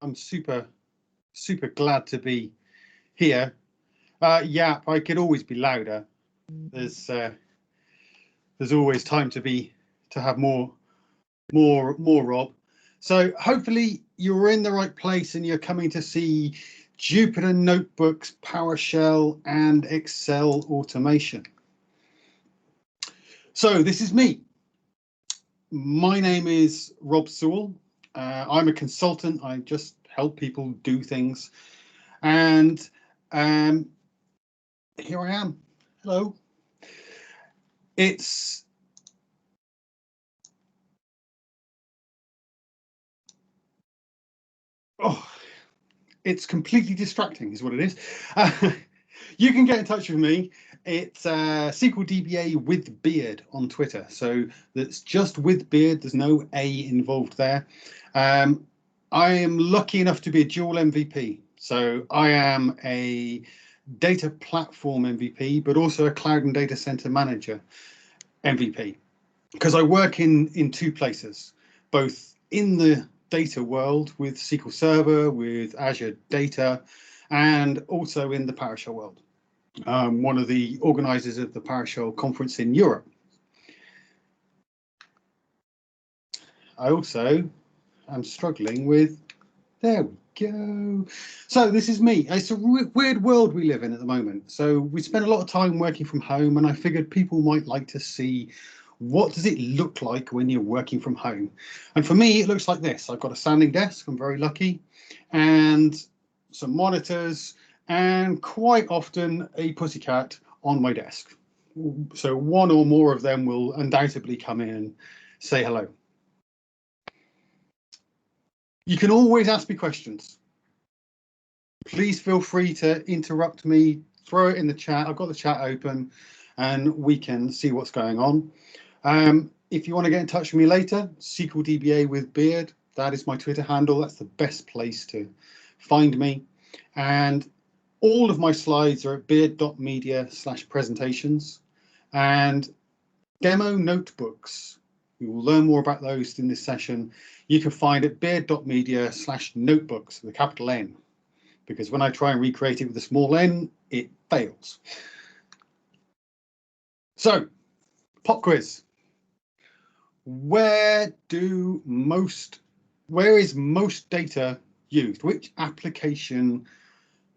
I'm super glad to be here. Yap, I could always be louder. There's always time to have more, Rob. So hopefully you're in the right place and you're coming to see Jupyter Notebooks, PowerShell, and Excel automation. So this is me. My name is Rob Sewell. I'm a consultant. I just help people do things. And here I am. Hello. It's completely distracting is what it is. You can get in touch with me. It's SQL DBA with Beard on Twitter. So that's just with Beard. There's no A involved there. I am lucky enough to be a dual MVP. So I am a data platform MVP, but also a cloud and data center manager MVP, because I work in two places, both in the data world with SQL Server, with Azure Data, and also in the PowerShell world. One of the organizers of the PowerShell conference in Europe. I also am struggling with, there we go. So this is me. It's a weird world we live in at the moment. So we spend a lot of time working from home, and I figured people might like to see what does it look like when you're working from home. And for me, it looks like this. I've got a standing desk, I'm very lucky, and some monitors, and quite often a pussycat on my desk. So one or more of them will undoubtedly come in and say hello. You can always ask me questions. Please feel free to interrupt me, throw it in the chat. I've got the chat open and we can see what's going on. If you want to get in touch with me later, SQL DBA with Beard, that is my Twitter handle. That's the best place to find me. And all of my slides are at beard.media/presentations, and demo notebooks. We will learn more about those in this session. You can find at beard.media/notebooks with a capital N, because when I try and recreate it with a small n, it fails. So, pop quiz. Where is most data used? Which application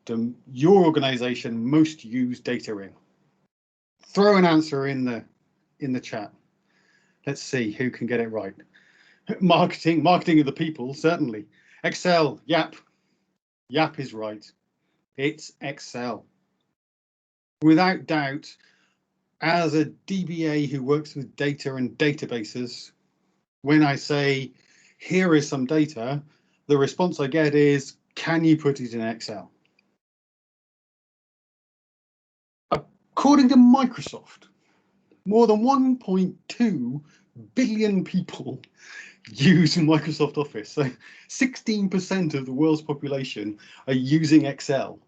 do your organization most use data in? Throw an answer in the chat. Let's see who can get it right. Marketing of the people, certainly. Excel, Yap is right. It's Excel. Without doubt, as a DBA who works with data and databases, when I say, here is some data, the response I get is, can you put it in Excel? According to Microsoft, more than 1.2 billion people use Microsoft Office. So 16% of the world's population are using Excel.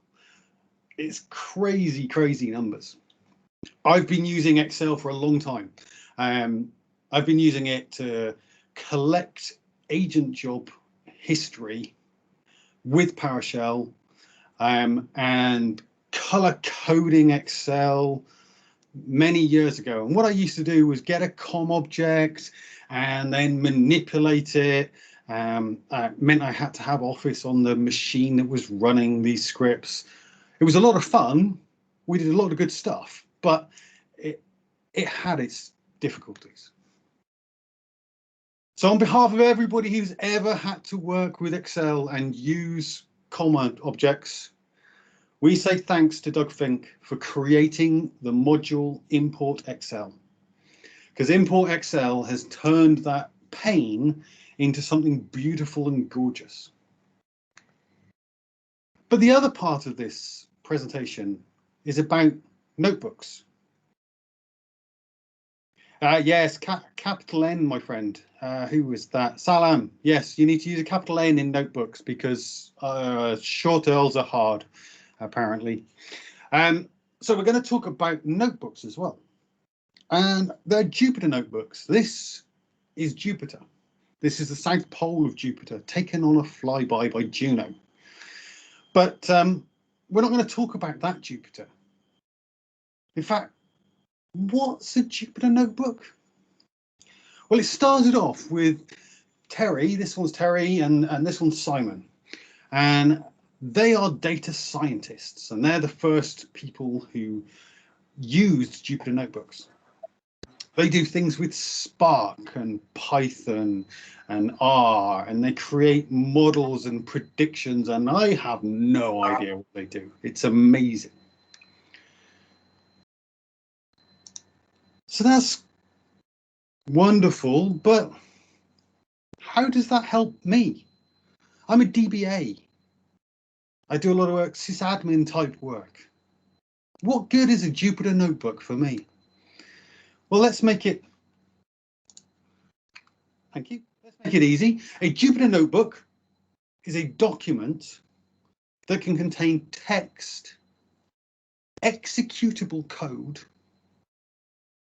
It's crazy, crazy numbers. I've been using Excel for a long time. I've been using it to collect agent job history with PowerShell and color coding Excel many years ago. And what I used to do was get a COM object and then manipulate it. Meant I had to have Office on the machine that was running these scripts. It was a lot of fun. We did a lot of good stuff, but it had its difficulties. So on behalf of everybody who's ever had to work with Excel and use comma objects, we say thanks to Doug Fink for creating the module Import Excel, because Import Excel has turned that pain into something beautiful and gorgeous. But the other part of this presentation is about notebooks. Yes, capital N, my friend. Who was that? Salam. Yes, you need to use a capital N in notebooks because short L's are hard, apparently. So we're going to talk about notebooks as well. And they're Jupyter notebooks. This is Jupyter. This is the south pole of Jupiter, taken on a flyby by Juno. But we're not going to talk about that Jupiter. In fact, what's a Jupyter notebook? Well, it started off with Terry. This one's Terry, and this one's Simon. And they are data scientists, and they're the first people who used Jupyter notebooks. They do things with Spark and Python and R, and they create models and predictions, and I have no idea what they do. It's amazing. So that's wonderful, but how does that help me? I'm a DBA. I do a lot of work, sysadmin type work. What good is a Jupyter notebook for me? Well, let's make it, thank you, let's make it easy. A Jupyter notebook is a document that can contain text, executable code,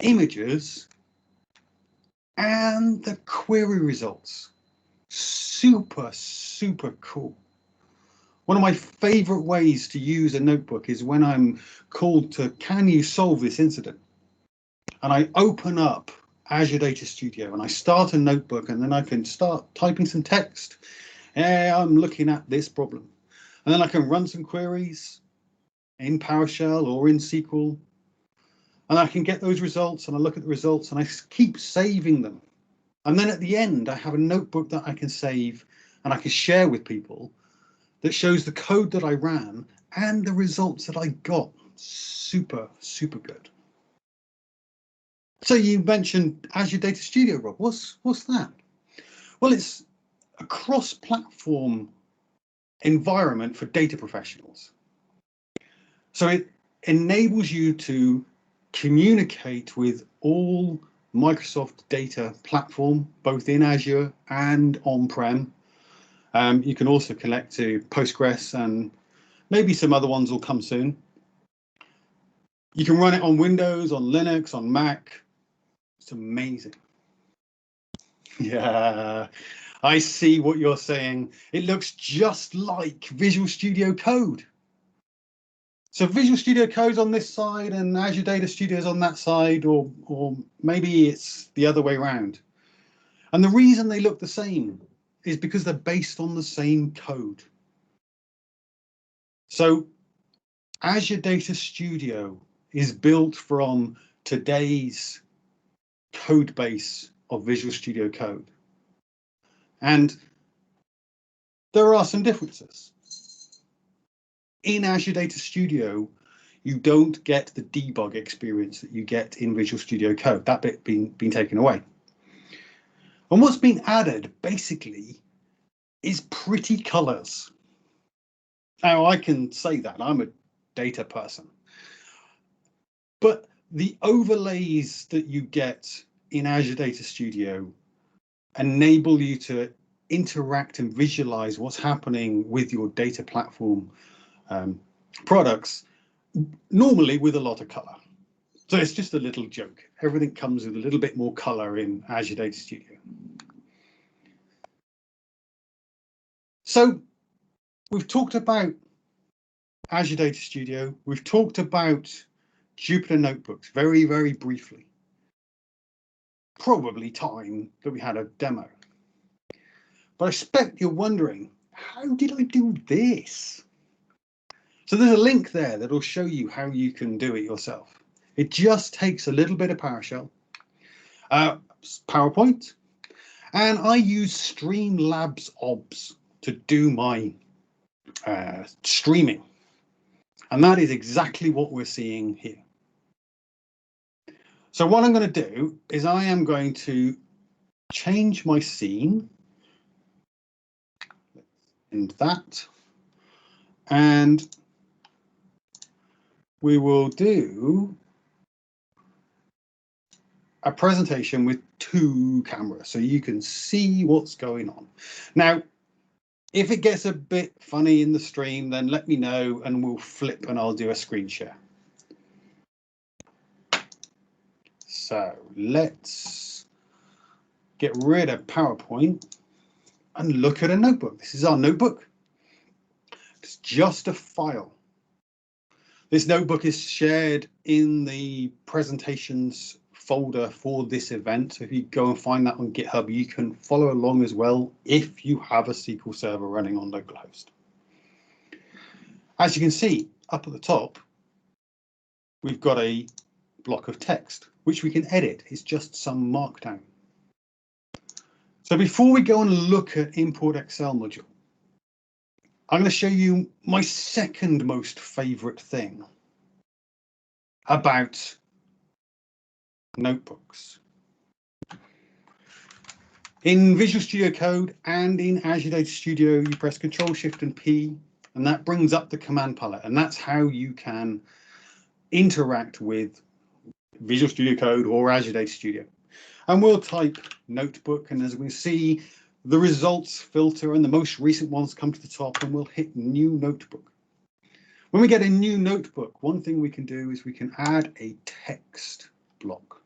images, and the query results. Super, super cool. One of my favorite ways to use a notebook is when I'm called to, can you solve this incident? And I open up Azure Data Studio and I start a notebook, and then I can start typing some text. Yeah, I'm looking at this problem. And then I can run some queries in PowerShell or in SQL. And I can get those results, and I look at the results, and I keep saving them. And then at the end, I have a notebook that I can save and I can share with people that shows the code that I ran and the results that I got. Super, super good. So you mentioned Azure Data Studio, Rob. What's that? Well, it's a cross-platform environment for data professionals. So it enables you to communicate with all Microsoft data platform, both in Azure and on-prem. You can also connect to Postgres, and maybe some other ones will come soon. You can run it on Windows, on Linux, on Mac. It's amazing. Yeah, I see what you're saying. It looks just like Visual Studio Code. So Visual Studio Code's on this side and Azure Data Studio's on that side, or maybe it's the other way around. And the reason they look the same is because they're based on the same code. So Azure Data Studio is built from today's code base of Visual Studio Code. And there are some differences. In Azure Data Studio, you don't get the debug experience that you get in Visual Studio Code. That bit been taken away. And what's been added basically is pretty colors. Now I can say that I'm a data person, but the overlays that you get in Azure Data Studio enable you to interact and visualize what's happening with your data platform products, normally with a lot of color. So it's just a little joke. Everything comes with a little bit more color in Azure Data Studio. So we've talked about Azure Data Studio. We've talked about Jupyter Notebooks very, very briefly. Probably time that we had a demo. But I expect you're wondering, how did I do this? So there's a link there that'll show you how you can do it yourself. It just takes a little bit of PowerShell, PowerPoint, and I use Streamlabs OBS to do my streaming. And that is exactly what we're seeing here. So what I'm going to do is I am going to change my scene. And that. And we will do a presentation with 2 cameras so you can see what's going on. Now, if it gets a bit funny in the stream, then let me know and we'll flip and I'll do a screen share. So let's get rid of PowerPoint and look at a notebook. This is our notebook. It's just a file. This notebook is shared in the presentations folder for this event. So if you go and find that on GitHub, you can follow along as well if you have a SQL server running on localhost. As you can see up at the top, we've got a block of text, which we can edit. It's just some markdown. So before we go and look at import Excel module, I'm going to show you my second most favorite thing about notebooks. In Visual Studio Code and in Azure Data Studio, you press Control Shift and P, and that brings up the command palette, and that's how you can interact with Visual Studio Code or Azure Data Studio. And we'll type notebook, and as we see, the results filter and the most recent ones come to the top, and we'll hit new notebook. When we get a new notebook, one thing we can do is we can add a text block.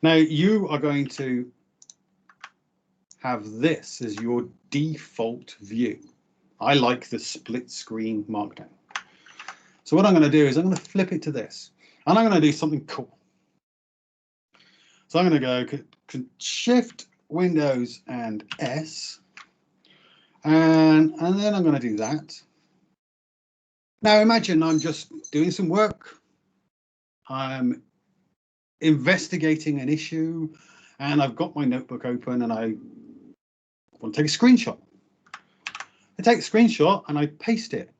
Now you are going to have this as your default view. I like the split screen markdown. So what I'm going to do is I'm going to flip it to this, and I'm going to do something cool. So I'm going to go Shift, Windows and S, and then I'm going to do that. Now imagine I'm just doing some work. I'm investigating an issue, and I've got my notebook open and I want to take a screenshot. I take a screenshot and I paste it.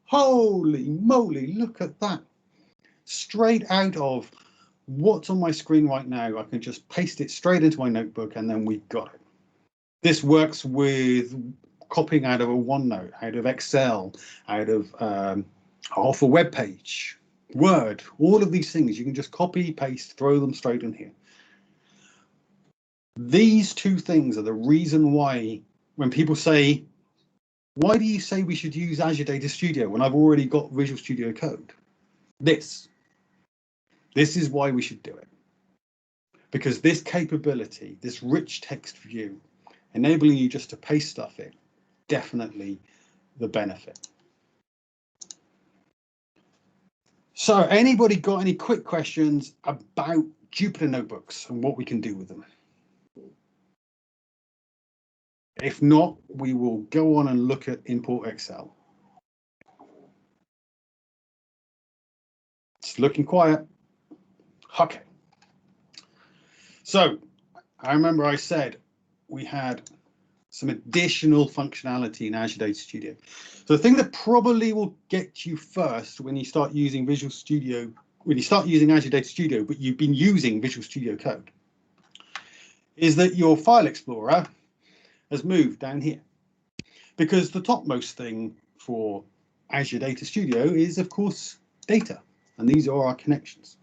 Holy moly, look at that. Straight out of what's on my screen right now, I can just paste it straight into my notebook, and then we've got it. This works with copying out of a OneNote, out of Excel, out of off a web page, Word, all of these things. You can just copy, paste, throw them straight in here. These two things are the reason why when people say, why do you say we should use Azure Data Studio when I've already got Visual Studio Code? This is why we should do it. Because this capability, this rich text view, enabling you just to paste stuff in, definitely the benefit. So anybody got any quick questions about Jupyter notebooks and what we can do with them? If not, we will go on and look at import Excel. It's looking quiet. Okay. So I remember I said we had some additional functionality in Azure Data Studio. So the thing that probably will get you first when you start using Visual Studio, when you start using Azure Data Studio, but you've been using Visual Studio Code, is that your file explorer has moved down here. Because the topmost thing for Azure Data Studio is, of course, data. And these are our connections.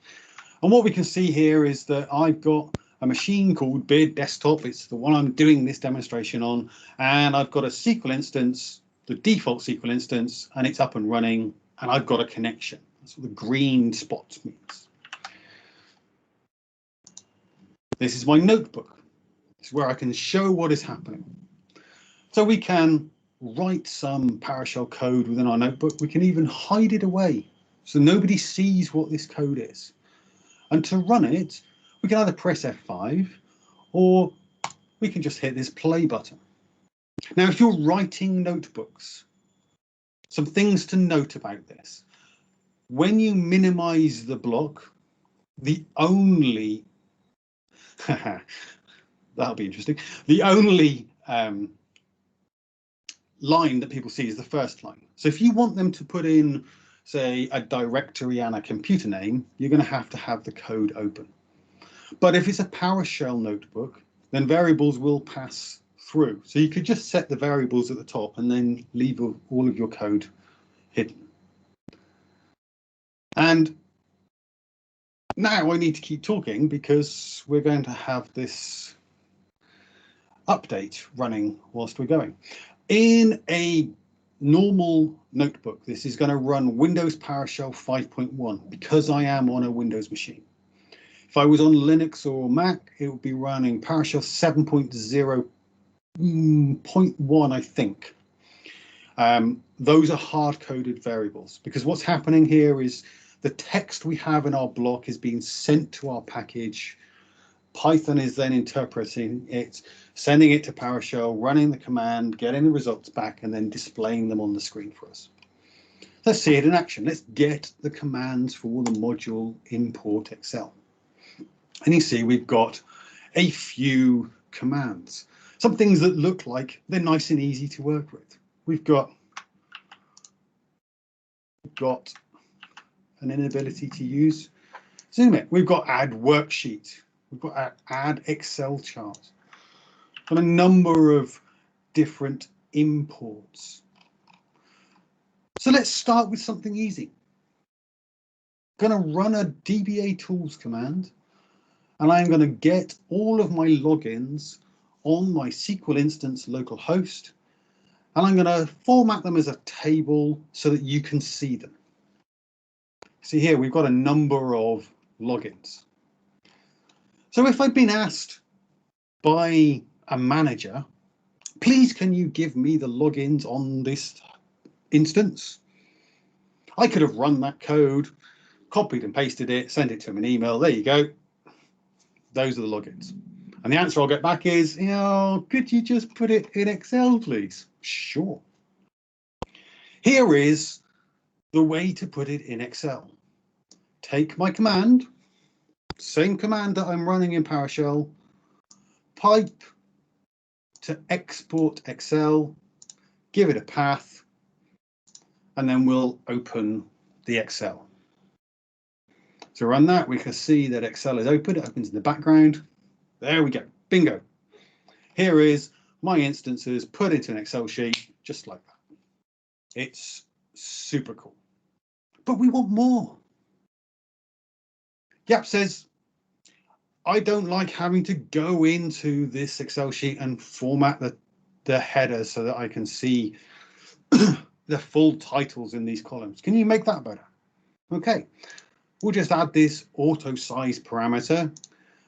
And what we can see here is that I've got a machine called Bid Desktop. It's the one I'm doing this demonstration on. And I've got a SQL instance, the default SQL instance, and it's up and running. And I've got a connection. That's what the green spot means. This is my notebook. This is where I can show what is happening. So we can write some PowerShell code within our notebook. We can even hide it away so nobody sees what this code is. And to run it, we can either press F5 or we can just hit this play button. Now, if you're writing notebooks, some things to note about this. When you minimize the block, the only, that'll be interesting, the only line that people see is the first line. So if you want them to put in, say, a directory and a computer name, you're going to have the code open. But if it's a PowerShell notebook, then variables will pass through. So you could just set the variables at the top and then leave all of your code hidden. And now I need to keep talking because we're going to have this update running whilst we're going. In a normal notebook, this is going to run Windows PowerShell 5.1 because I am on a Windows machine. If I was on Linux or Mac, it would be running PowerShell 7.0.1, I think. Those are hard-coded variables, because what's happening here is the text we have in our block is being sent to our package. Python is then interpreting it, sending it to PowerShell, running the command, getting the results back, and then displaying them on the screen for us. Let's see it in action. Let's get the commands for the module import Excel. And you see we've got a few commands, some things that look like they're nice and easy to work with. We've got an inability to use Zoom it. We've got add worksheet. We've got add Excel chart. Got a number of different imports. So let's start with something easy. I'm going to run a DBA tools command, and I'm going to get all of my logins on my SQL instance localhost, and I'm going to format them as a table so that you can see them. See here, we've got a number of logins. So if I'd been asked by a manager, please can you give me the logins on this instance? I could have run that code, copied and pasted it, sent it to him in an email. There you go. Those are the logins. And the answer I'll get back is, you know, could you just put it in Excel, please? Sure. Here is the way to put it in Excel. Take my command, same command that I'm running in PowerShell, pipe to export Excel, give it a path, and then we'll open the Excel. So run that, we can see that Excel is open, it opens in the background. There we go, bingo. Here is my instances put into an Excel sheet, just like that. It's super cool. But we want more. Yap says, I don't like having to go into this Excel sheet and format the headers so that I can see the full titles in these columns. Can you make that better? Okay, we'll just add this auto size parameter,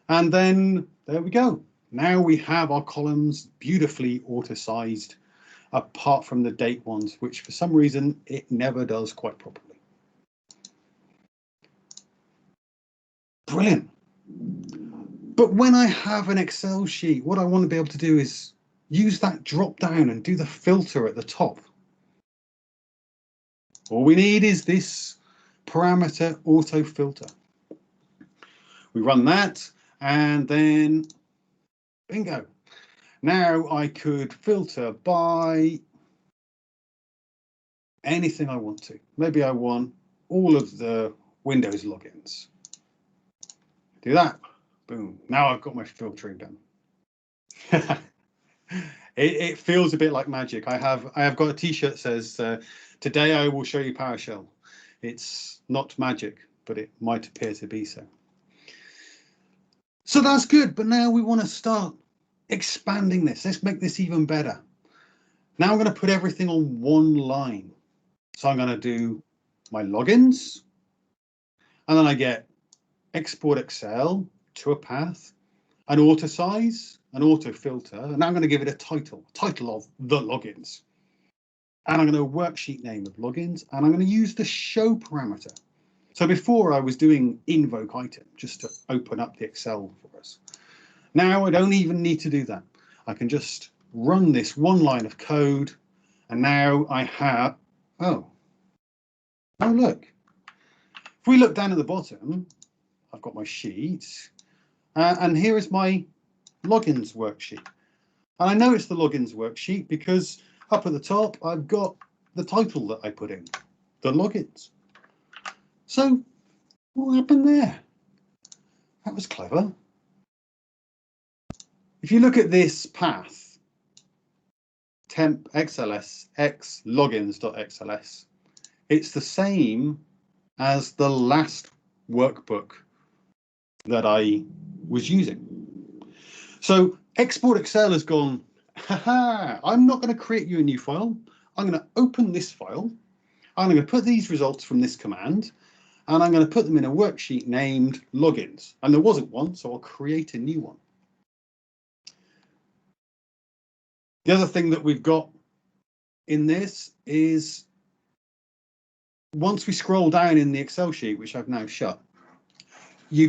and then there we go. Now we have our columns beautifully auto sized, apart from the date ones, which for some reason it never does quite properly. Brilliant. But when I have an Excel sheet, what I want to be able to do is use that drop down and do the filter at the top. All we need is this parameter auto filter. We run that, and then bingo. Now I could filter by anything I want to. Maybe I want all of the Windows logins. Do that. Boom. Now I've got my filtering done. It feels a bit like magic. I have got a t-shirt that says, today I will show you PowerShell. It's not magic, but it might appear to be so. So that's good, but now we want to start expanding this. Let's make this even better. Now I'm going to put everything on one line. So I'm going to do my logins, and then I get export Excel to a path, an auto size, an auto filter, and now I'm going to give it a title of the logins. And I'm going to worksheet name of logins, and I'm going to use the show parameter. So before I was doing invoke item just to open up the Excel for us. Now I don't even need to do that. I can just run this one line of code, and now I have, oh look. If we look down at the bottom, I've got my sheet, and here is my logins worksheet. And I know it's the logins worksheet because up at the top, I've got the title that I put in, the logins. So what happened there? That was clever. If you look at this path, temp xls x logins.xls, it's the same as the last workbook that I was using. So export Excel has gone, haha, I'm not going to create you a new file. I'm going to open this file. I'm going to put these results from this command, and I'm going to put them in a worksheet named logins. And there wasn't one, so I'll create a new one. The other thing that we've got in this is once we scroll down in the Excel sheet, which I've now shut, you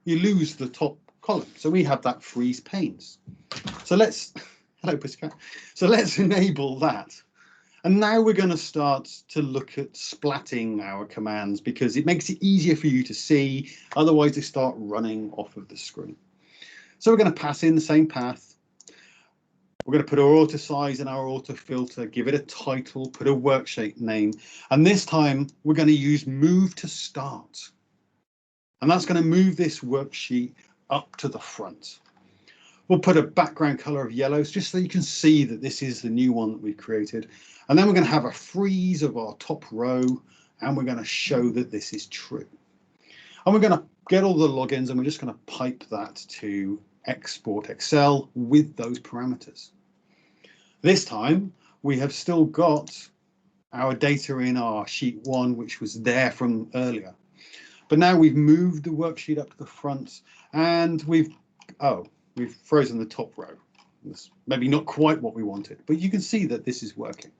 lose the top column. So we have that freeze panes. So let's, hello Pussycat. So let's enable that. And now we're going to start to look at splatting our commands because it makes it easier for you to see. Otherwise they start running off of the screen. So we're going to pass in the same path. We're going to put our auto size and our auto filter, give it a title, put a worksheet name. And this time we're going to use move to start. And that's going to move this worksheet up to the front. We'll put a background color of yellows just so you can see that this is the new one that we've created. And then we're going to have a freeze of our top row and we're going to show that this is true. And we're going to get all the logins and we're just going to pipe that to export Excel with those parameters. This time we have still got our data in our sheet 1, which was there from earlier. But now we've moved the worksheet up to the front and we've frozen the top row. It's maybe not quite what we wanted, but you can see that this is working.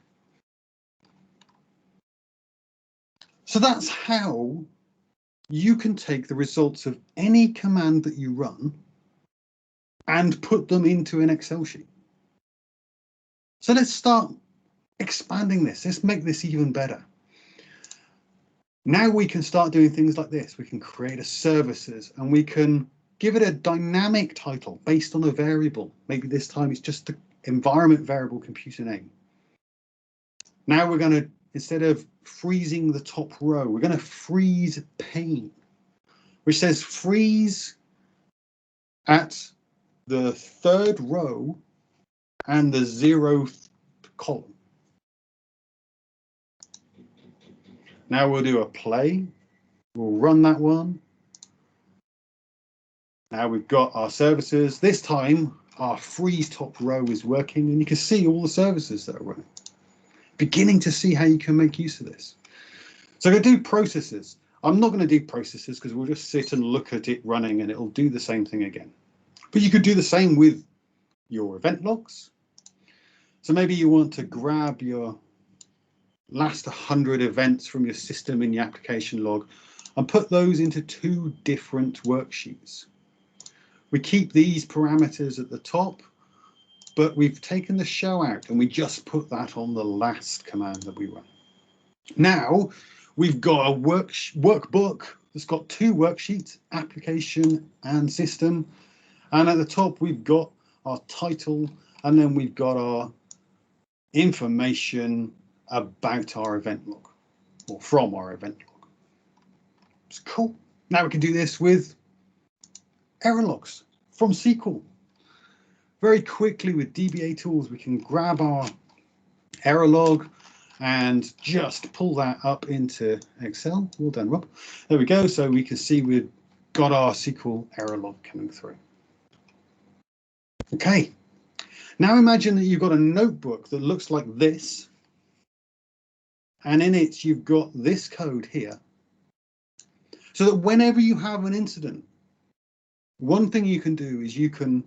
So that's how you can take the results of any command that you run and put them into an Excel sheet. So let's start expanding this. Let's make this even better. Now we can start doing things like this. We can create a services and we can give it a dynamic title based on a variable. Maybe this time it's just the environment variable computer name. Now we're going to, instead of freezing the top row, we're going to freeze pane, which says freeze at the 3rd row and the 0th column. Now we'll do a play. We'll run that one. Now we've got our services. This time our freeze top row is working and you can see all the services that are running. Beginning to see how you can make use of this. So I'm going to do processes. I'm not going to do processes because we'll just sit and look at it running and it'll do the same thing again. But you could do the same with your event logs. So maybe you want to grab your last 100 events from your system in your application log and put those into 2 different worksheets. We keep these parameters at the top, but we've taken the show out and we just put that on the last command that we run. Now we've got a workbook that's got 2 worksheets, application and system. And at the top, we've got our title and then we've got our information about our event log or from our event log. It's cool. Now we can do this with error logs from SQL. Very quickly with DBA tools, we can grab our error log and just pull that up into Excel. Well done, Rob. There we go. So we can see we've got our SQL error log coming through. Okay. Now imagine that you've got a notebook that looks like this. And in it, you've got this code here. So that whenever you have an incident, one thing you can do is you can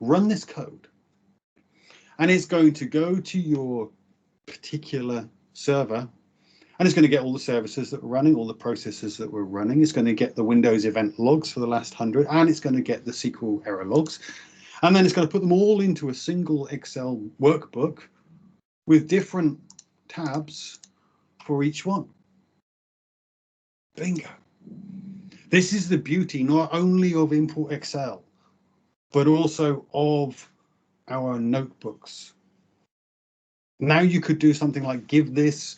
run this code. And it's going to go to your particular server. And it's going to get all the services that we're running, all the processes that we're running. It's going to get the Windows event logs for the last 100. And it's going to get the SQL error logs. And then it's going to put them all into a single Excel workbook with different tabs for each one. Bingo. This is the beauty not only of Import Excel, but also of our notebooks. Now you could do something like give this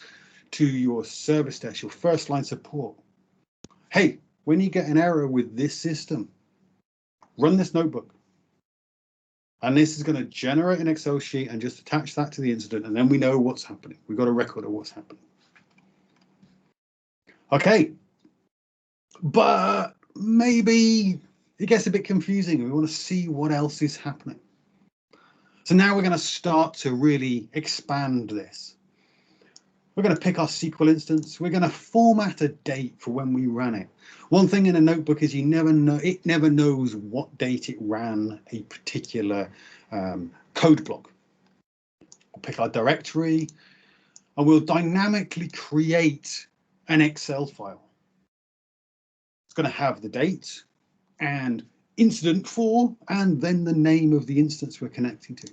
to your service desk, your first line support. Hey, when you get an error with this system, run this notebook. And this is going to generate an Excel sheet and just attach that to the incident. And then we know what's happening. We've got a record of what's happening. Okay. But maybe it gets a bit confusing. We want to see what else is happening. So now we're going to start to really expand this. We're going to pick our SQL instance. We're going to format a date for when we ran it. One thing in a notebook is you never know, it never knows what date it ran a particular code block. We'll pick our directory and we'll dynamically create an Excel file. It's going to have the date and incident for, and then the name of the instance we're connecting to.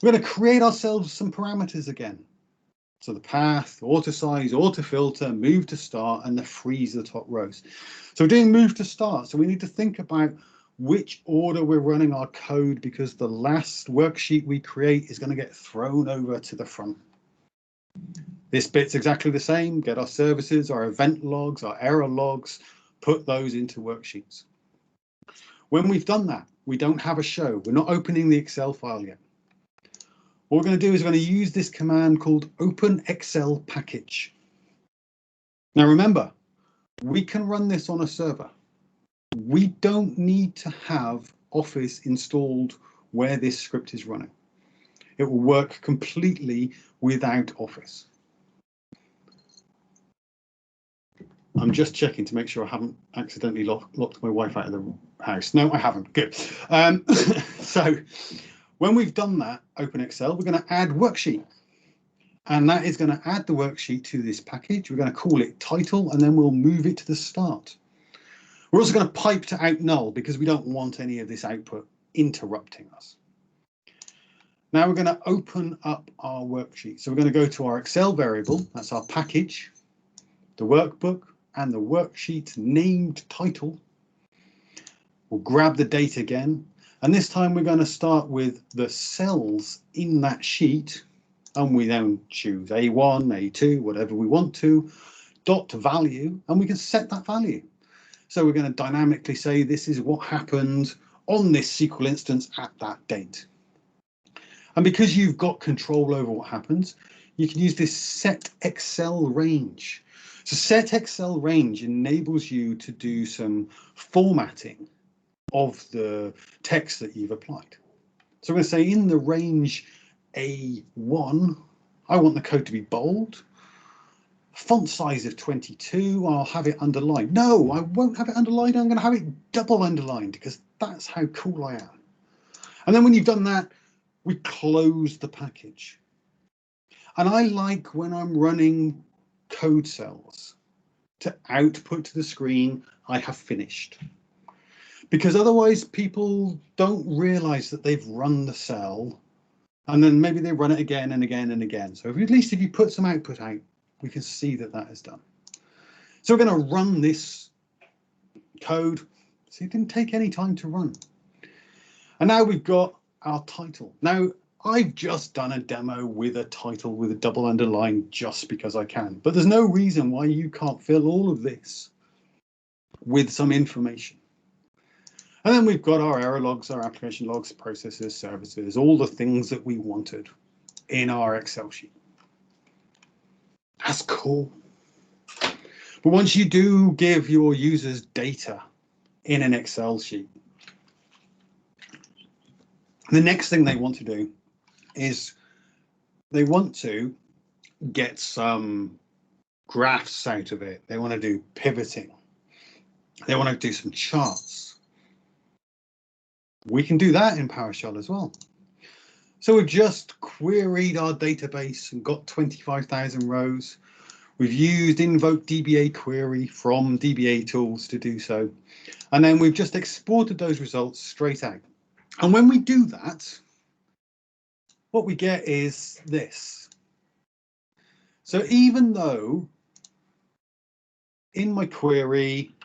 We're going to create ourselves some parameters again. So the path, auto size, auto filter, move to start, and the freeze the top rows. So we're doing move to start. So we need to think about which order we're running our code, because the last worksheet we create is going to get thrown over to the front. This bit's exactly the same. Get our services, our event logs, our error logs, put those into worksheets. When we've done that, we don't have a show. We're not opening the Excel file yet. What we're going to do is we're going to use this command called open Excel package. Now remember, we can run this on a server. We don't need to have Office installed where this script is running. It will work completely without Office. I'm just checking to make sure I haven't accidentally locked my wife out of the house. No, I haven't. Good. So when we've done that, open Excel, we're going to add worksheet. And that is going to add the worksheet to this package. We're going to call it title, and then we'll move it to the start. We're also going to pipe to out null because we don't want any of this output interrupting us. Now we're going to open up our worksheet. So we're going to go to our Excel variable, that's our package, the workbook, and the worksheet named title. We'll grab the date again, and this time we're going to start with the cells in that sheet, and we then choose A1, A2, whatever we want to, dot value, and we can set that value. So we're going to dynamically say this is what happened on this SQL instance at that date. And because you've got control over what happens, you can use this set Excel range. So set Excel range enables you to do some formatting of the text that you've applied. So we're going to say in the range A1, I want the code to be bold. Font size of 22, I'll have it underlined. No, I won't have it underlined. I'm going to have it double underlined because that's how cool I am. And then when you've done that, we close the package. And I like when I'm running code cells to output to the screen, I have finished. Because otherwise people don't realize that they've run the cell, and then maybe they run it again and again and again. So at least if you put some output out, we can see that that is done. So we're going to run this code. So it didn't take any time to run. And now we've got our title. Now I've just done a demo with a title with a double underline just because I can, but there's no reason why you can't fill all of this with some information. And then we've got our error logs, our application logs, processes, services, all the things that we wanted in our Excel sheet. That's cool. But once you do give your users data in an Excel sheet, the next thing they want to do is they want to get some graphs out of it. They want to do pivoting. They want to do some charts. We can do that in PowerShell as well. So we've just queried our database and got 25,000 rows. We've used invoke DBA query from DBA tools to do so. And then we've just exported those results straight out. And when we do that, what we get is this. So even though in my query,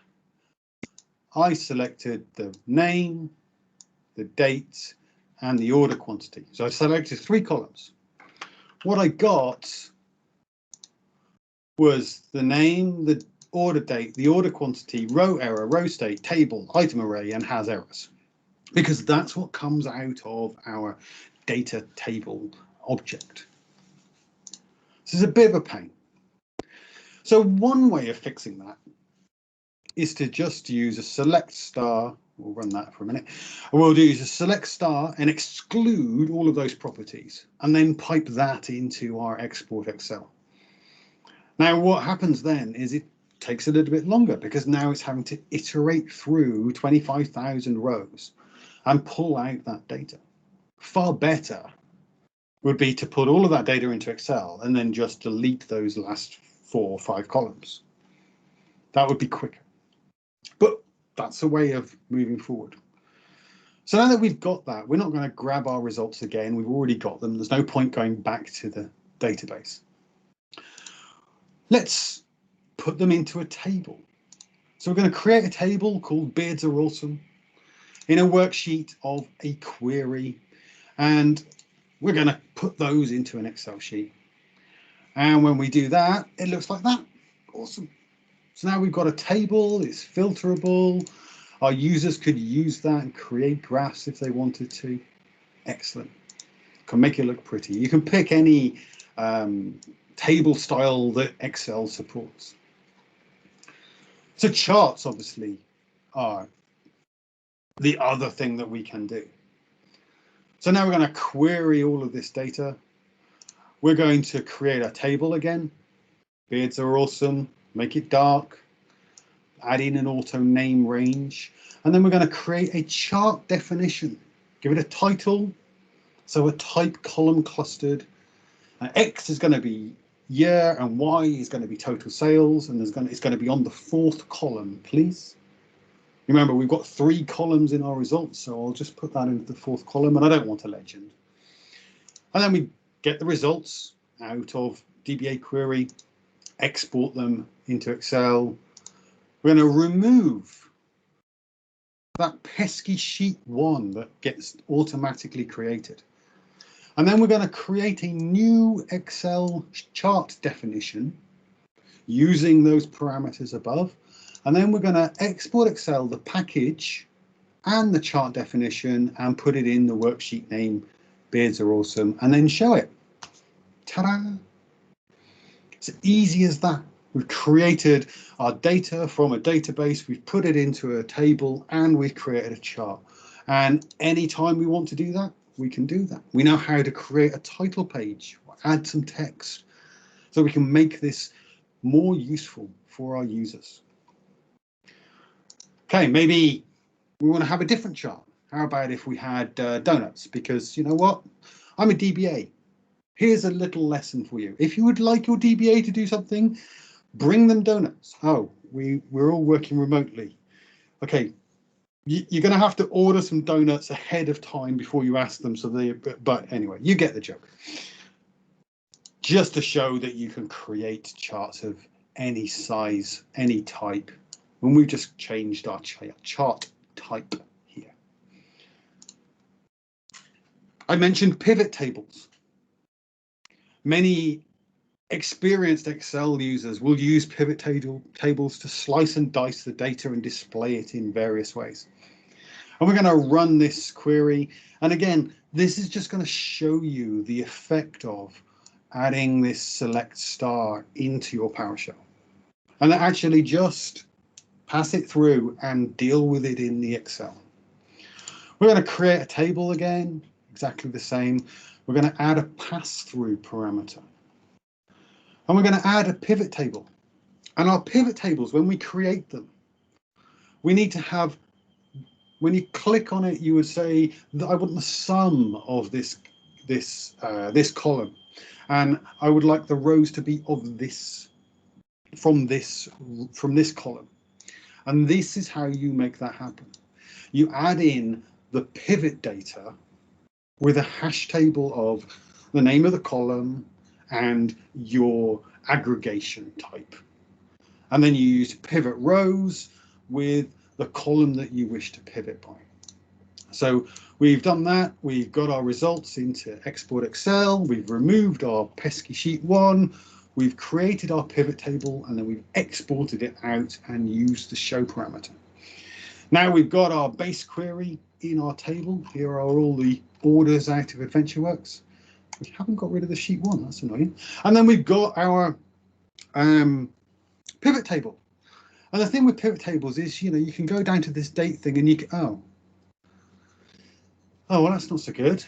I selected the name, the date, and the order quantity. So I selected 3 columns. What I got was the name, the order date, the order quantity, row error, row state, table, item array, and has errors. Because that's what comes out of our data table object. This is a bit of a pain. So one way of fixing that is to just use a select star we'll run that for a minute. And what we'll do is just select star and exclude all of those properties, and then pipe that into our export Excel. Now, what happens then is it takes a little bit longer because now it's having to iterate through 25,000 rows and pull out that data. Far better would be to put all of that data into Excel and then just delete those last 4 or 5 columns. That would be quicker. But that's a way of moving forward. So now that we've got that, we're not going to grab our results again. We've already got them. There's no point going back to the database. Let's put them into a table. So we're going to create a table called Beards Are Awesome in a worksheet of a query, and we're going to put those into an Excel sheet. And when we do that, it looks like that. Awesome. So now we've got a table, it's filterable. Our users could use that and create graphs if they wanted to. Excellent. Can make it look pretty. You can pick any table style that Excel supports. So charts obviously are the other thing that we can do. So now we're going to query all of this data. We're going to create a table again. Beards are awesome. Make it dark. Add in an auto name range. And then we're going to create a chart definition. Give it a title. So a type column clustered. X is going to be year and Y is going to be total sales. And it's going to be on the 4th column, please. Remember, we've got 3 columns in our results, so I'll just put that into the 4th column, and I don't want a legend. And then we get the results out of DBA query, export them into Excel. We're going to remove that pesky sheet 1 that gets automatically created. And then we're going to create a new Excel chart definition using those parameters above. And then we're going to export Excel the package and the chart definition and put it in the worksheet name, Beards Are Awesome, and then show it. Ta-da! It's as easy as that. We've created our data from a database, we've put it into a table, and we've created a chart. And anytime we want to do that, we can do that. We know how to create a title page, add some text, so we can make this more useful for our users. Okay, maybe we want to have a different chart. How about if we had donuts? Because you know what? I'm a DBA. Here's a little lesson for you. If you would like your DBA to do something, bring them donuts. Oh, we're all working remotely. Okay, you're going to have to order some donuts ahead of time before you ask them. So but anyway, you get the joke. Just to show that you can create charts of any size, any type. When we've just changed our chart type here. I mentioned pivot tables. Many experienced Excel users will use pivot tables to slice and dice the data and display it in various ways. And we're going to run this query. And again, this is just going to show you the effect of adding this select star into your PowerShell. And actually just pass it through and deal with it in the Excel. We're going to create a table again, exactly the same. We're going to add a pass-through parameter. And we're going to add a pivot table. And our pivot tables, when we create them, we need to have, when you click on it, you would say that I want the sum of this column. And I would like the rows to be of this, from this column. And this is how you make that happen. You add in the pivot data with a hash table of the name of the column and your aggregation type. And then you use pivot rows with the column that you wish to pivot by. So we've done that. We've got our results into Export Excel. We've removed our pesky sheet 1. We've created our pivot table, and then we've exported it out and used the show parameter. Now we've got our base query in our table. Here are all the orders out of AdventureWorks. We haven't got rid of the sheet 1, that's annoying. And then we've got our pivot table. And the thing with pivot tables is, you can go down to this date thing and you can, oh, well, that's not so good.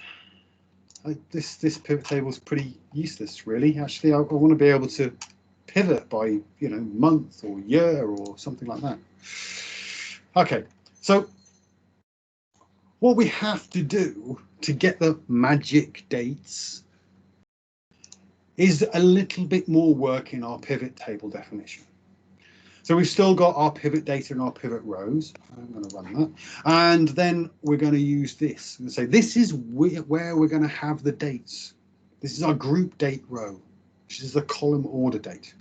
This pivot table is pretty useless, really. Actually, I want to be able to pivot by, month or year or something like that. Okay, so what we have to do to get the magic dates is a little bit more work in our pivot table definition. So we've still got our pivot data and our pivot rows. I'm going to run that. And then we're going to use this and say, this is where we're going to have the dates. This is our group date row, which is the column order date.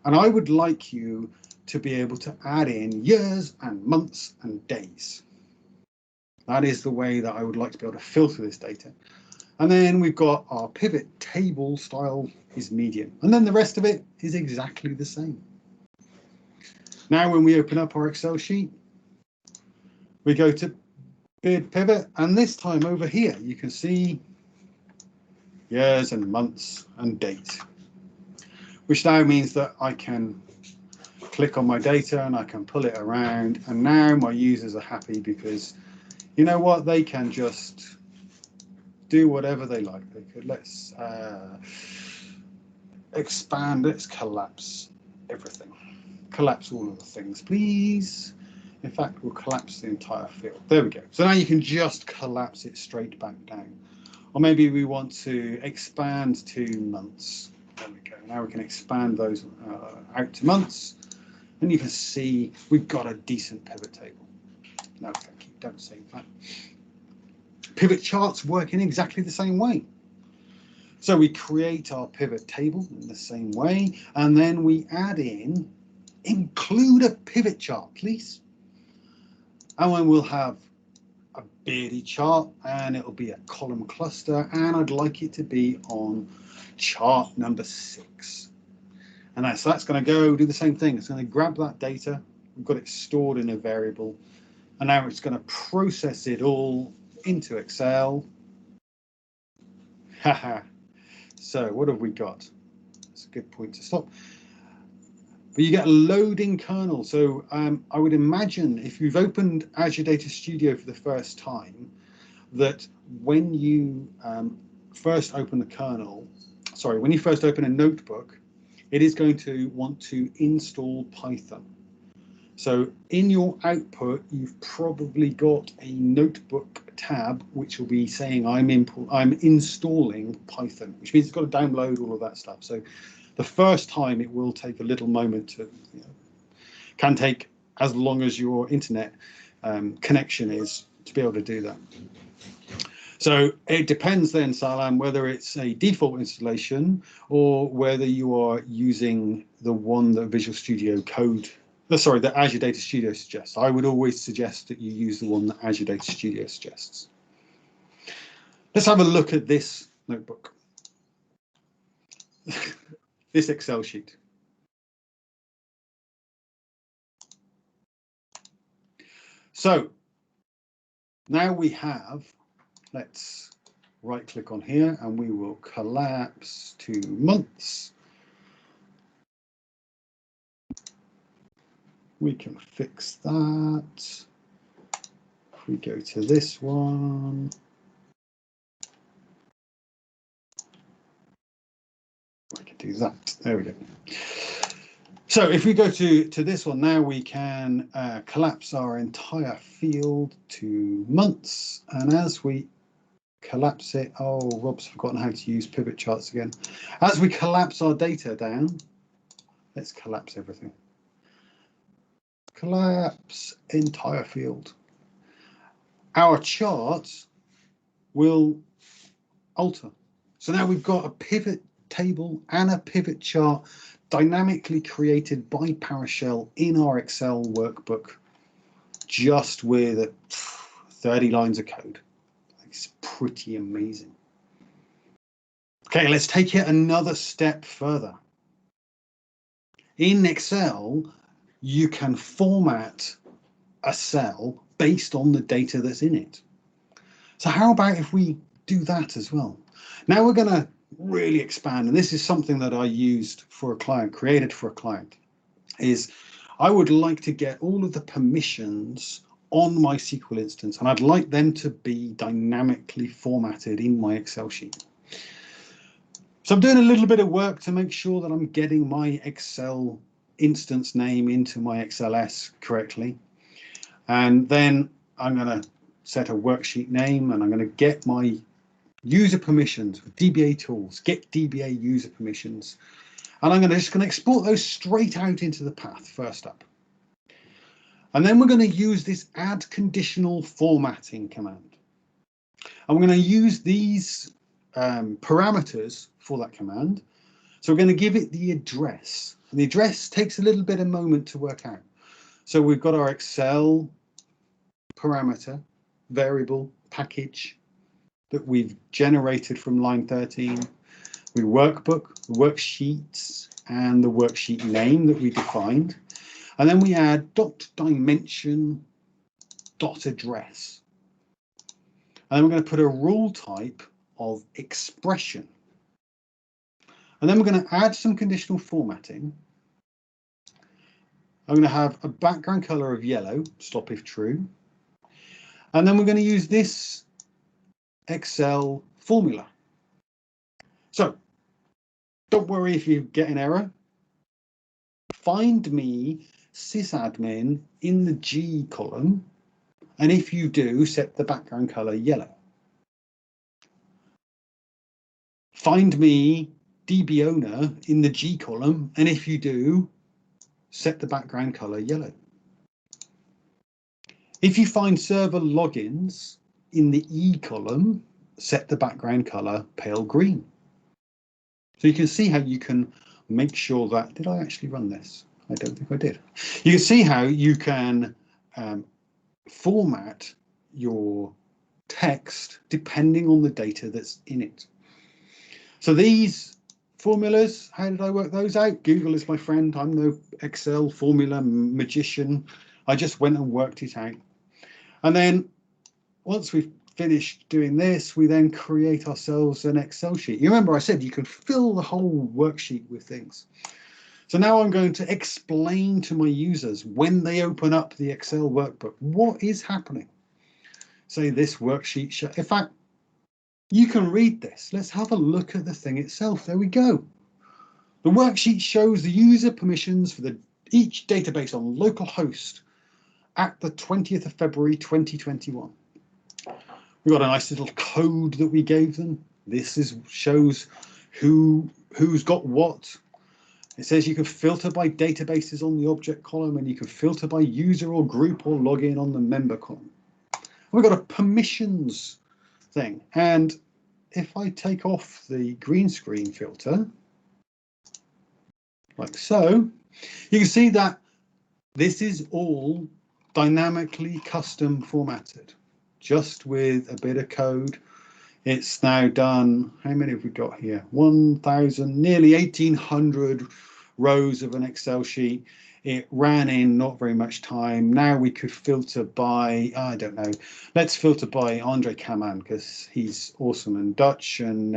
And I would like you to be able to add in years and months and days. That is the way that I would like to be able to filter this data. And then we've got our pivot table style is medium. And then the rest of it is exactly the same. Now, when we open up our Excel sheet, we go to bid pivot, and this time over here, you can see years and months and date, which now means that I can click on my data and I can pull it around. And now my users are happy because you know what? They can just do whatever they like. They could, let's expand, let's collapse everything. Collapse all of the things, please. In fact, we'll collapse the entire field. There we go. So now you can just collapse it straight back down. Or maybe we want to expand to months. There we go. Now we can expand those out to months. And you can see we've got a decent pivot table. No, thank you. Don't save that. Pivot charts work in exactly the same way. So we create our pivot table in the same way, and then we add in include a pivot chart, please. And then we'll have a beardy chart, and it'll be a column cluster, and I'd like it to be on chart number 6. And that's going to go do the same thing. It's going to grab that data. We've got it stored in a variable, and now it's going to process it all into Excel. Haha. So what have we got? That's a good point to stop. But you get a loading kernel. So I would imagine if you've opened Azure Data Studio for the first time, that when you first open the kernel, when you first open a notebook, it is going to want to install Python. So in your output, you've probably got a notebook tab, which will be saying I'm installing Python, which means it's got to download all of that stuff. So the first time it will take a little moment to, can take as long as your internet connection is to be able to do that. So it depends then, Salam, whether it's a default installation or whether you are using the one that Visual Studio Code, that Azure Data Studio suggests. I would always suggest that you use the one that Azure Data Studio suggests. Let's have a look at this notebook. This Excel sheet. So now we have, let's right click on here and we will collapse to months. We can fix that. If we go to this one, I can do that. There we go. So if we go to this one now, we can collapse our entire field to months. And as we collapse it, oh, Rob's forgotten how to use pivot charts again. As we collapse our data down, let's collapse everything. Collapse entire field. Our charts will alter. So now we've got a pivot table and a pivot chart dynamically created by PowerShell in our Excel workbook, just with 30 lines of code. It's pretty amazing. Okay, let's take it another step further. In Excel, you can format a cell based on the data that's in it. So how about if we do that as well? Now we're going to really expand, and this is something that I used for a client, created for a client, is I would like to get all of the permissions on my SQL instance, and I'd like them to be dynamically formatted in my Excel sheet. So I'm doing a little bit of work to make sure that I'm getting my Excel instance name into my XLS correctly. And then I'm going to set a worksheet name, and I'm going to get my user permissions with DBA tools, get DBA user permissions. And I'm just going to export those straight out into the path first up. And then we're going to use this add conditional formatting command. And we're going to use these parameters for that command. So we're going to give it the address. And the address takes a little bit of moment to work out. So we've got our Excel parameter, variable, package that we've generated from line 13. We workbook, worksheets, and the worksheet name that we defined. And then we add .dimension .address. And then we're going to put a rule type of expression. And then we're going to add some conditional formatting. I'm going to have a background color of yellow, stop if true. And then we're going to use this Excel formula. So don't worry if you get an error. Find me sysadmin in the G column, and if you do, set the background color yellow. Find me DB owner in the G column, and if you do, set the background color yellow. If you find server logins in the E column, set the background color pale green. So you can see how you can make sure that, did I actually run this? I don't think I did. You can see how you can format your text depending on the data that's in it. So these formulas, how did I work those out? Google is my friend. I'm no Excel formula magician. I just went and worked it out. And then once we've finished doing this, we then create ourselves an Excel sheet. You remember I said you can fill the whole worksheet with things. So now I'm going to explain to my users when they open up the Excel workbook, what is happening. Say this worksheet, in fact, you can read this. Let's have a look at the thing itself. There we go. The worksheet shows the user permissions for each database on localhost at the 20th of February 2021. We've got a nice little code that we gave them. This shows who's got what. It says you can filter by databases on the object column, and you can filter by user or group or login on the member column. We've got a permissions thing. And if I take off the green screen filter, like so, you can see that this is all dynamically custom formatted, just with a bit of code. It's now done, how many have we got here? 1,000, nearly 1,800 rows of an Excel sheet. It ran in not very much time. Now we could filter by, I don't know, let's filter by Andre Kaman because he's awesome and Dutch, and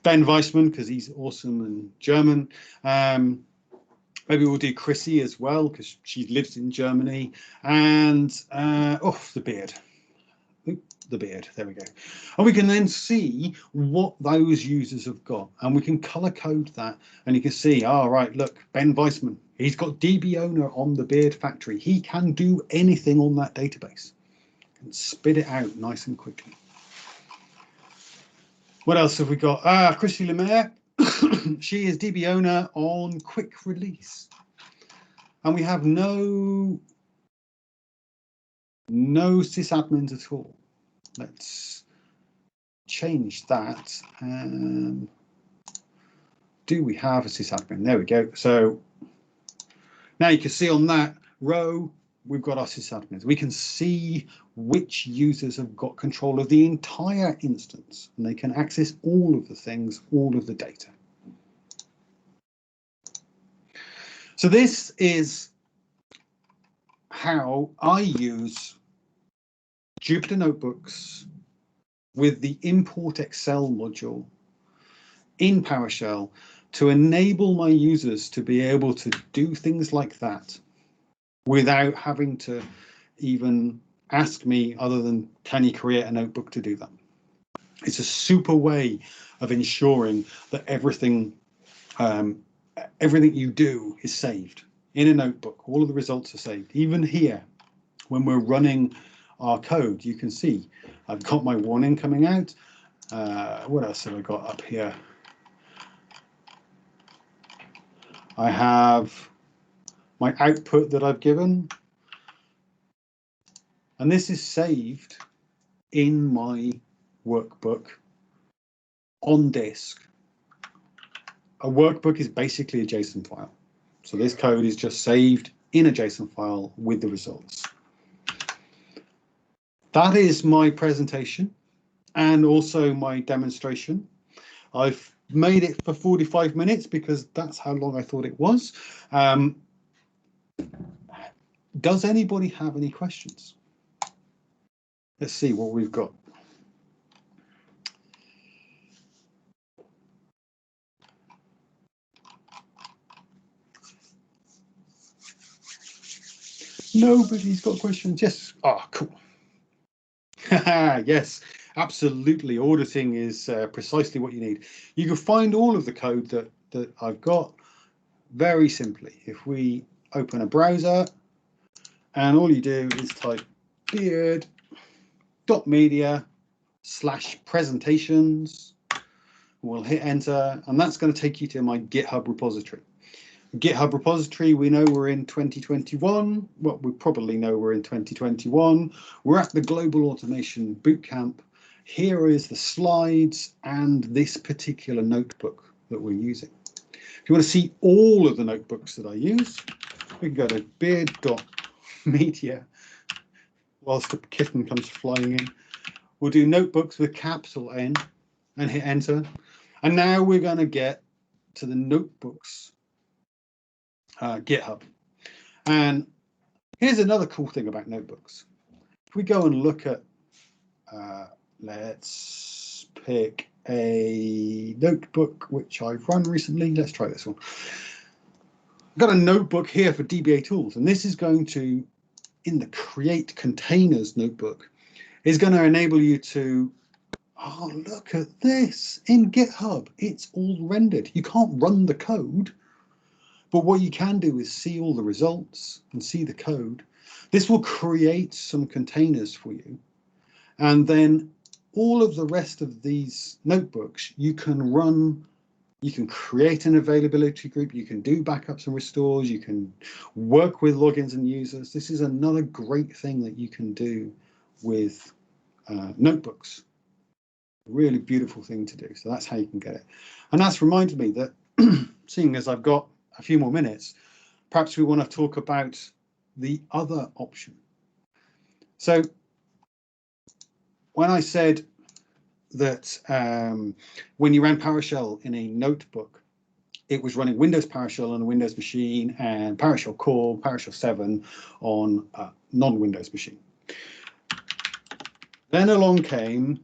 Ben Weissman because he's awesome and German. Maybe we'll do Chrissy as well because she lives in Germany. And the beard. The beard, there we go. And we can then see what those users have got, and we can color code that, and you can see, all right, look, Ben Weissman, he's got DB owner on the beard factory. He can do anything on that database and spit it out nice and quickly. What else have we got? Chrissy Lemaire, she is DB owner on quick release, and we have no sysadmins at all. Let's change that. Do we have a sysadmin? There we go. So now you can see on that row, we've got our sysadmins. We can see which users have got control of the entire instance, and they can access all of the things, all of the data. So this is how I use Jupyter Notebooks with the import Excel module in PowerShell to enable my users to be able to do things like that without having to even ask me other than, can you create a notebook to do that? It's a super way of ensuring that everything you do is saved in a notebook. All of the results are saved. Even here, when we're running our code, you can see I've got my warning coming out. What else have I got up here? I have my output that I've given, and this is saved in my workbook on disk. A workbook is basically a JSON file. So this code is just saved in a JSON file with the results. That is my presentation and also my demonstration. I've made it for 45 minutes because that's how long I thought it was. Does anybody have any questions? Let's see what we've got. Nobody's got questions. Yes. Ah, cool. Yes, absolutely. Auditing is precisely what you need. You can find all of the code that I've got very simply. If we open a browser and all you do is type beard.media/presentations, we'll hit enter, and that's going to take you to my GitHub repository. GitHub repository, we know we're in 2021. Well, we probably know we're in 2021. We're at the Global Automation Bootcamp. Here is the slides and this particular notebook that we're using. If you want to see all of the notebooks that I use, we can go to beard.media whilst the kitten comes flying in. We'll do notebooks with capital N and hit enter. And now we're going to get to the notebooks GitHub. And here's another cool thing about notebooks. If we go and look at, let's pick a notebook which I've run recently. Let's try this one. I've got a notebook here for DBA tools, and this is going to, in the create containers notebook, is going to enable you to, oh, look at this in GitHub. It's all rendered. You can't run the code, but what you can do is see all the results and see the code. This will create some containers for you. And then all of the rest of these notebooks, you can run, you can create an availability group, you can do backups and restores, you can work with logins and users. This is another great thing that you can do with notebooks. Really beautiful thing to do. So that's how you can get it. And that's reminded me that seeing as I've got a few more minutes, perhaps we want to talk about the other option. So when I said that when you ran PowerShell in a notebook, it was running Windows PowerShell on a Windows machine and PowerShell Core, PowerShell 7 on a non-Windows machine. Then along came,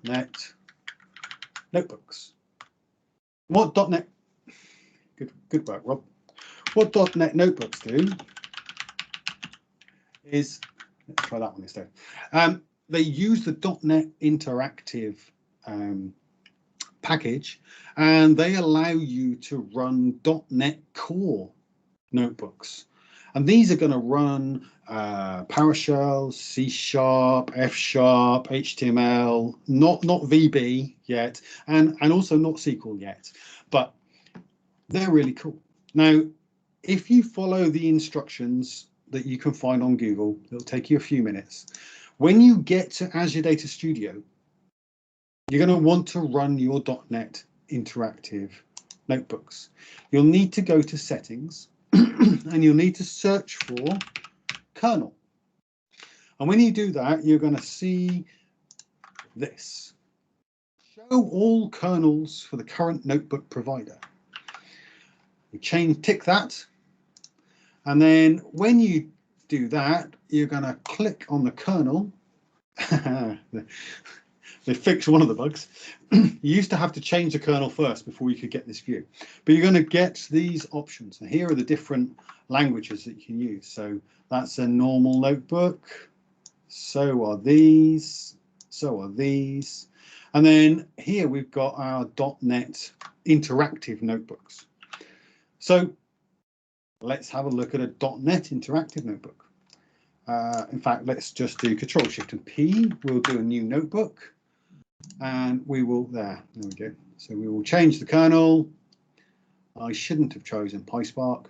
.NET notebooks. What .NET, good work, Rob. What .NET notebooks do is, let's try that one instead. They use the .NET Interactive package, and they allow you to run .NET Core notebooks. And these are going to run PowerShell, C#, F#, HTML, not VB yet, and also not SQL yet, but they're really cool. Now, if you follow the instructions that you can find on Google, it'll take you a few minutes. When you get to Azure Data Studio, you're going to want to run your .NET Interactive notebooks. You'll need to go to Settings, and you'll need to search for kernel. And when you do that, you're going to see this. Show all kernels for the current notebook provider. You tick that, and then when you do that, you're going to click on the kernel. The They fixed one of the bugs. You used to have to change the kernel first before you could get this view. But you're going to get these options. And here are the different languages that you can use. So that's a normal notebook. So are these. So are these. And then here we've got our .NET interactive notebooks. So let's have a look at a .NET interactive notebook. In fact, let's just do Control-Shift and P. We'll do a new notebook. And we will, there we go. So we will change the kernel. I shouldn't have chosen PySpark.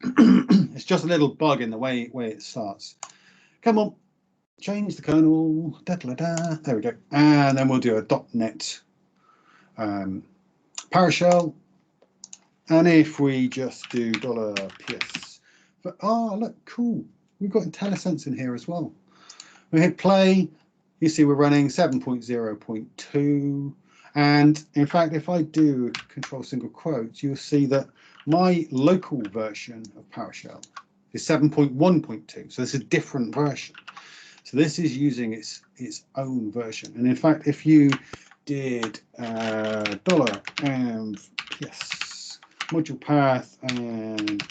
It's just a little bug in the way it starts. Come on, change the kernel. Da, da, da. There we go. And then we'll do a .NET PowerShell. And if we just do $ps, but oh look, cool. We've got IntelliSense in here as well. We hit play. You see we're running 7.0.2. And in fact, if I do control single quotes, you'll see that my local version of PowerShell is 7.1.2. So it's a different version. So this is using its own version. And in fact, if you did $ps module path and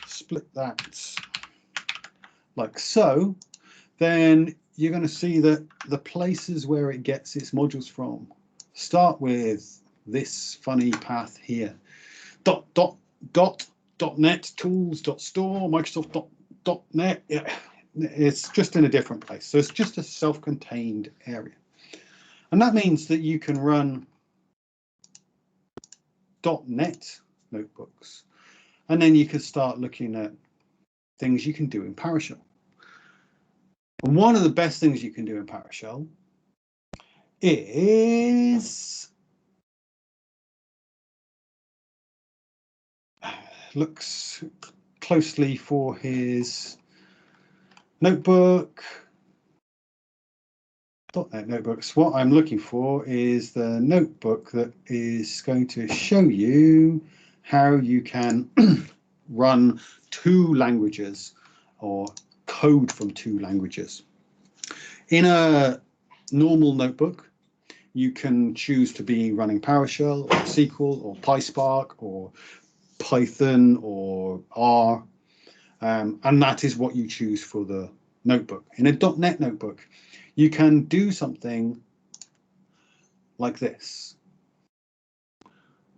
split that like so, then you're going to see that the places where it gets its modules from start with this funny path here. .NET tools .store Microsoft.NET. Yeah, it's just in a different place. So it's just a self-contained area. And that means that you can run .NET notebooks. And then you can start looking at things you can do in PowerShell. And one of the best things you can do in PowerShell is looks closely for his notebook. .NET notebooks. What I'm looking for is the notebook that is going to show you how you can run two languages or code from two languages. In a normal notebook, you can choose to be running PowerShell or SQL or PySpark or Python or R, and that is what you choose for the notebook. In a .NET notebook, you can do something like this.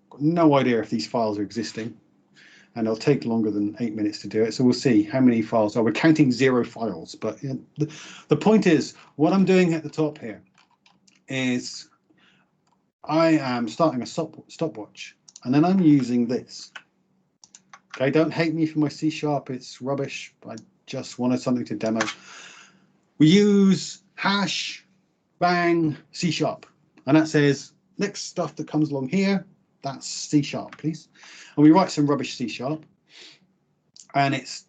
Got no idea if these files are existing, and it'll take longer than 8 minutes to do it. So we'll see how many files are. We're counting 0 files, but the point is, what I'm doing at the top here is I am starting a stopwatch, and then I'm using this. Okay, don't hate me for my C#, it's rubbish. I just wanted something to demo. We use hash bang C#, and that says next stuff that comes along here, that's C#, please. And we write some rubbish C#, and it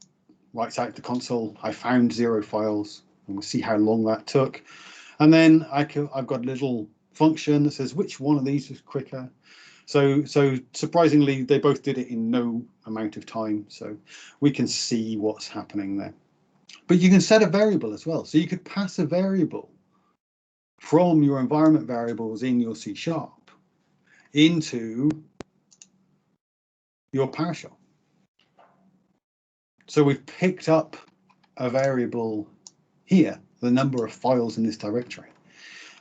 writes out the console. I found 0 files, and we'll see how long that took. And then I've got a little function that says which one of these was quicker. So surprisingly, they both did it in no amount of time. So we can see what's happening there. But you can set a variable as well. So you could pass a variable from your environment variables in your C# into your PowerShell. So we've picked up a variable here, the number of files in this directory,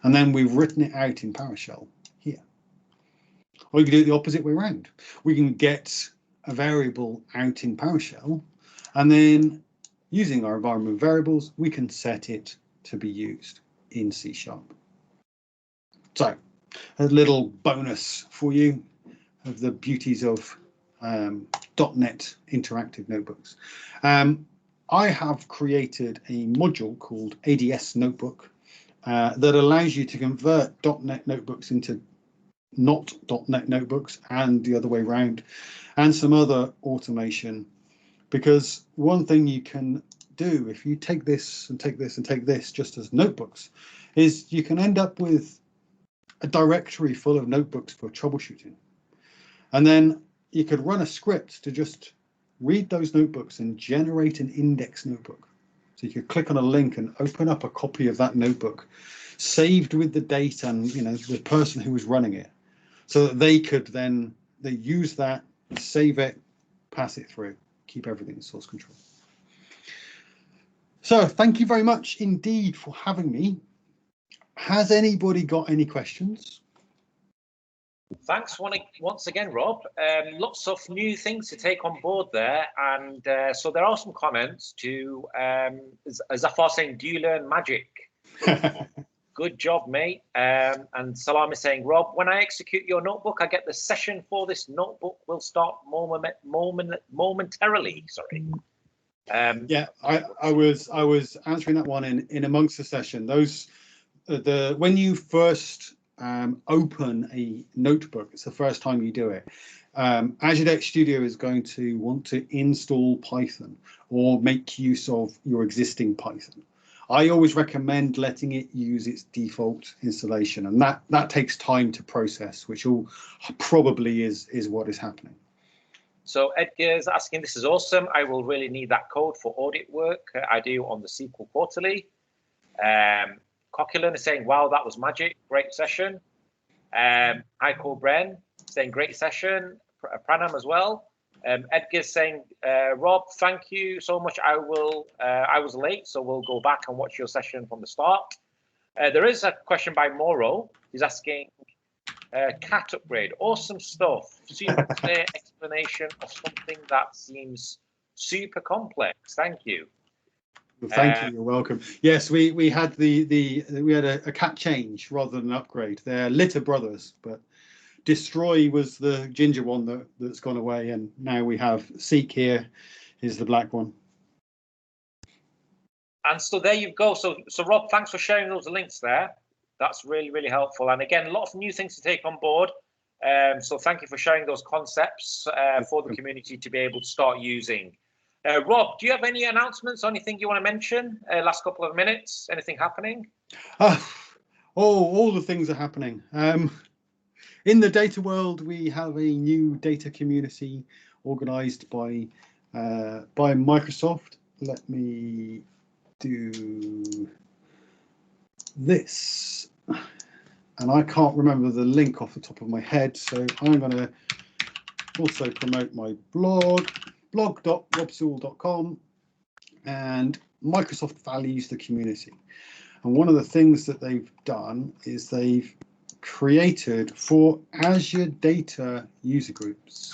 and then we've written it out in PowerShell here. Or you can do it the opposite way around. We can get a variable out in PowerShell, and then using our environment variables, we can set it to be used in C#. So a little bonus for you of the beauties of .NET interactive notebooks. I have created a module called ADS Notebook that allows you to convert .NET notebooks into not .NET notebooks and the other way around, and some other automation. Because one thing you can do if you take this and take this and take this just as notebooks is you can end up with a directory full of notebooks for troubleshooting. And then you could run a script to just read those notebooks and generate an index notebook. So you could click on a link and open up a copy of that notebook. saved with the date and the person who was running it, so that they could then use that, save it, pass it through, keep everything in source control. So thank you very much indeed for having me. Has anybody got any questions? Thanks once again, Rob. Lots of new things to take on board there. And so there are some comments to, Zafar saying, do you learn magic? Good job, mate. And Salam is saying, Rob, when I execute your notebook, I get the session for this notebook will start momentarily. Sorry. Yeah, I was answering that one in amongst the session. Those when you first open a notebook, it's the first time you do it. Azure Deck Studio is going to want to install Python or make use of your existing Python. I always recommend letting it use its default installation, and that takes time to process, which probably is what is happening. So Edgar's asking, this is awesome. I will really need that code for audit work. I do on the SQL quarterly. Coquelin is saying, wow, that was magic. Great session. Heiko Bren saying, great session. Pranam as well. Edgar's saying, Rob, thank you so much. I was late, so we'll go back and watch your session from the start. There is a question by Moro. He's asking, cat upgrade, awesome stuff. Super clear explanation of something that seems super complex. Thank you. Thank you. You're welcome. Yes, we had we had a cat change rather than an upgrade. They're litter brothers, but Destroy was the ginger one that's gone away, and now we have Seek here is the black one. And so there you go. So Rob, thanks for sharing those links there. That's really, really helpful. And again, a lot of new things to take on board. So thank you for sharing those concepts for the community to be able to start using. Rob, do you have any announcements or anything you want to mention? Last couple of minutes, anything happening? All the things are happening. In the data world, we have a new data community organized by Microsoft. Let me do this. And I can't remember the link off the top of my head, so I'm going to also promote my blog, blog.robsewell.com, and Microsoft values the community. And one of the things that they've done is they've created for Azure Data user groups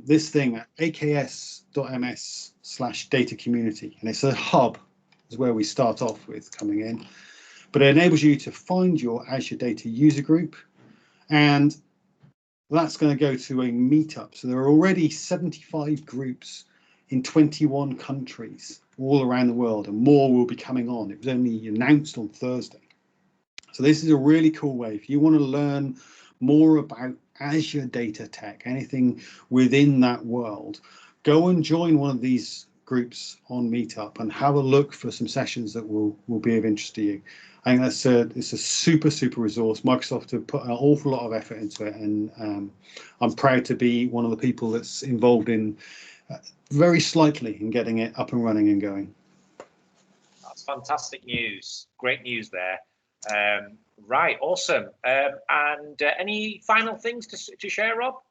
this thing, aks.ms/data community, and it's a hub is where we start off with coming in, but it enables you to find your Azure Data user group, and that's going to go to a meetup. So there are already 75 groups in 21 countries all around the world, and more will be coming on. It was only announced on Thursday. So this is a really cool way. If you want to learn more about Azure data tech, anything within that world, go and join one of these groups on Meetup and have a look for some sessions that will be of interest to you. I think it's a super resource. Microsoft have put an awful lot of effort into it, and I'm proud to be one of the people that's involved in very slightly in getting it up and running and going. That's fantastic news. Great news there. Right, awesome. And any final things to share, Rob?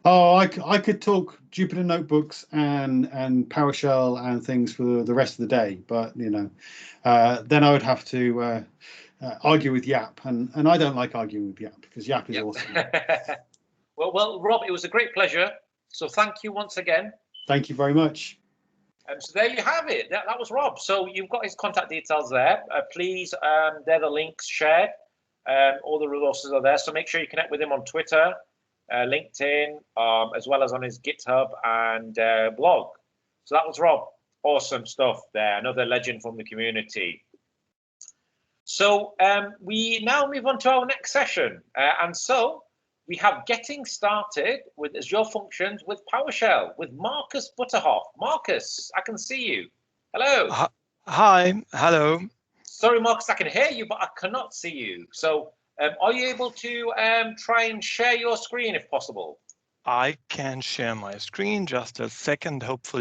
Oh, I could talk Jupyter notebooks and PowerShell and things for the rest of the day, but then I would have to argue with Yap, and I don't like arguing with Yap because Yap is awesome. Well, Rob, it was a great pleasure. So thank you once again. Thank you very much. So there you have it. That was Rob. So you've got his contact details there. Please, they're the links shared. All the resources are there. So make sure you connect with him on Twitter, LinkedIn, as well as on his GitHub and blog. So that was Rob. Awesome stuff there. Another legend from the community. So we now move on to our next session. And so we have getting started with Azure Functions with PowerShell with Marcus Butterhoff. Marcus, I can see you. Hello. Hi. Hello. Sorry, Marcus, I can hear you, but I cannot see you. So are you able to try and share your screen if possible? I can share my screen. Just a second, hopefully.